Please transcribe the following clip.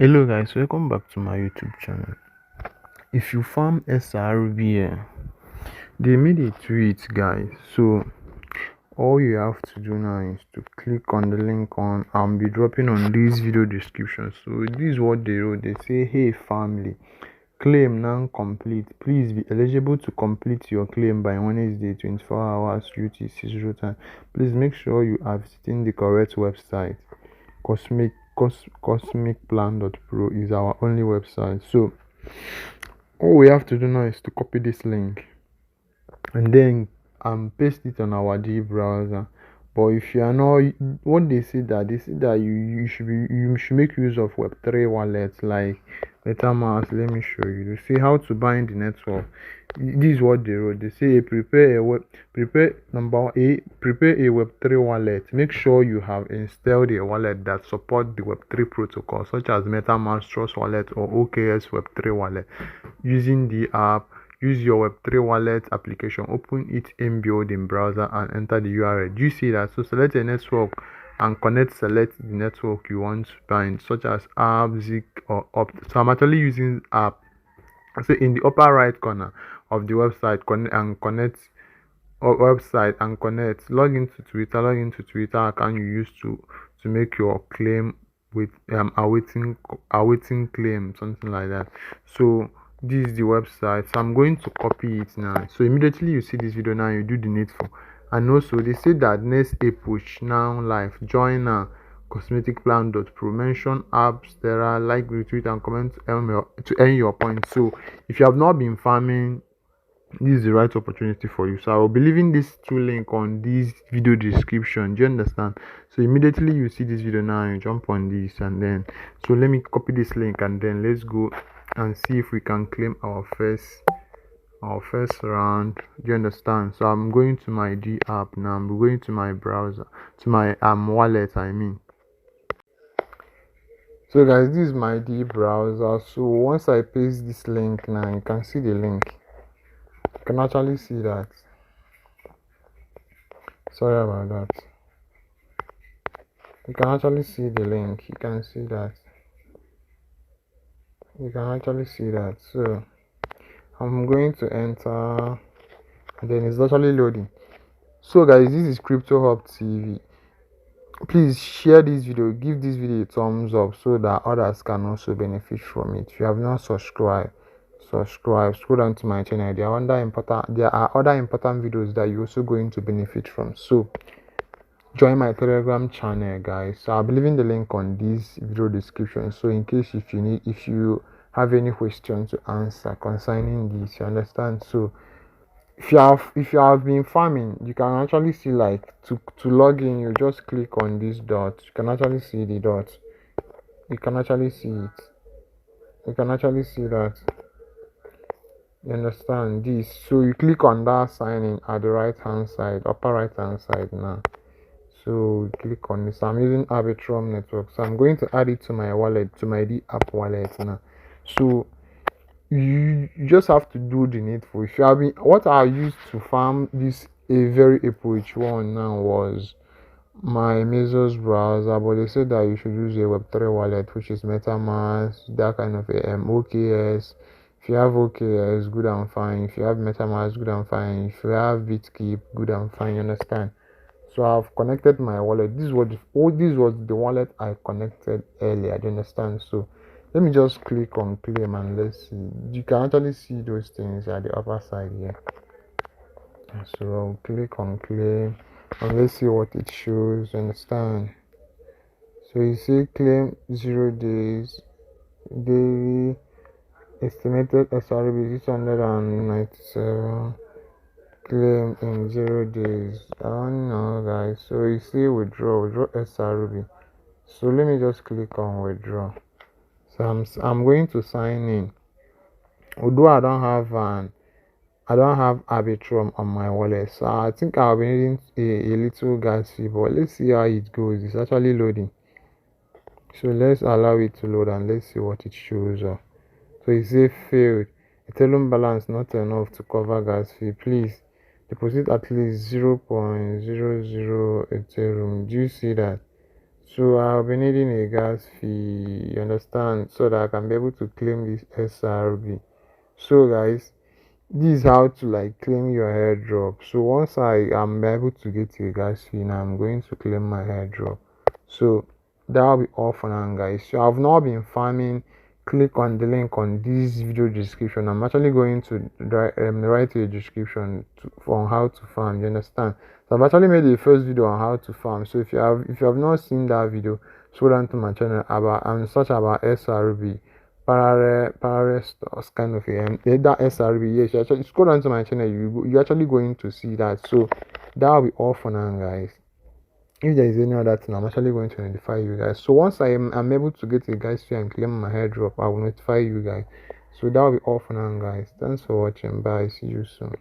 Hello guys, welcome back to my YouTube channel. If you farm SRB, they made a tweet guys, so all you have to do now is to click on the link on I'll be dropping on this video description. So this is what they wrote. They say, hey family, claim now complete. Please be eligible to complete your claim by Wednesday 24 hours UTC 0 time. Please make sure you are visiting the correct website. Cosmicplan.pro is our only website. So all we have to do now is to copy this link and then paste it on our D browser. But if you are not, what they say that you should make use of Web3 wallets like MetaMask. Let me show you. They say how to bind the network. This is what they wrote. They say prepare a Web3 wallet. Make sure you have installed a wallet that support the Web3 protocol such as MetaMask Trust Wallet or OKS Web3 wallet. Using the app, use your Web3 wallet application, open it in building browser and enter the URL. Do you see that? So select a network and select the network you want to bind, such as app, Zik or Opt. So I'm actually using app. So in the upper right corner of the website, log into Twitter account you use to make your claim with awaiting claim, something like that. So this is the website, so I'm going to copy it now. So immediately you see this video now, you do the needful. And also they say that next Epoch now live, join now cosmicplan.pro, mention apps there are, like, retweet and comment to earn your points. So if you have not been farming, this is the right opportunity for you. So I will be leaving this two link on this video description. Do you understand? So immediately you see this video now, you jump on this, and then so let me copy this link and then let's go and see if we can claim our first round. Do you understand? So I'm going to my D app now. I'm going to my browser, to my wallet, I mean. So guys, this is my D browser. So once I paste this link now, you can see the link. You can actually see that. Sorry about that. You can actually see the link. You can see that. You can actually see that. So I'm going to enter, and then it's actually loading. So guys, this is Crypto Hub TV. Please share this video, give this video a thumbs up so that others can also benefit from it. If you have not subscribed, subscribe. Scroll down to my channel. There are other important videos that you're also going to benefit from. So join my Telegram channel guys. So I'll be leaving the link on this video description, so in case if you have any questions to answer concerning this, you understand. So if you have been farming, you can actually see, like, to log in, you just click on this dot. You can actually see the dot. You can actually see it. You can actually see that. You understand this? So you click on that sign in at the right hand side, upper right hand side now. So click on this. I'm using Arbitrum network, so I'm going to add it to my wallet, to my D app wallet now. So you just have to do the needful. If you have been, what I used to farm this a very Epoch one now was my Mesos browser, but they said that you should use a Web3 wallet, which is MetaMask, that kind of OKS. If you have OKS, good and fine. If you have MetaMask, good and fine. If you have Bitkeep, good and fine. You understand? So I've connected my wallet. This was the wallet I connected earlier. Do you understand? So let me just click on claim and let's see. You can actually see those things at the upper side here. So I'll click on claim and let's see what it shows. Understand? So you see claim 0 days, daily estimated SRB 697, claim in 0 days. Oh no guys, so you see withdraw SRB. So let me just click on withdraw. So I'm going to sign in. Although I don't have Arbitrum on my wallet, so I think I'll be needing a little gas fee, but let's see how it goes. It's actually loading, so let's allow it to load and let's see what it shows up. So it says failed, Ethereum balance not enough to cover gas fee, please deposit at least 0.00 Ethereum. Do you see that? So I'll be needing a gas fee, you understand, so that I can be able to claim this SRB. So guys, this is how to like claim your airdrop. So once I am able to get a gas fee, now I'm going to claim my airdrop. So that'll be all for now, guys. So I've now been farming. Click on the link on this video description. I'm actually going to write a description on how to farm. You understand? So I've actually made the first video on how to farm. So if you have not seen that video, scroll down to my channel about and search about SRB parallel stores kind of that SRB. Yes, you actually scroll down to my channel. You're actually going to see that. So that'll be all for now, guys. If there is any other thing, I'm actually going to notify you guys. So once I'm able to get a guys fee and claim my airdrop, I will notify you guys. So that will be all for now, guys. Thanks for watching. Bye. See you soon.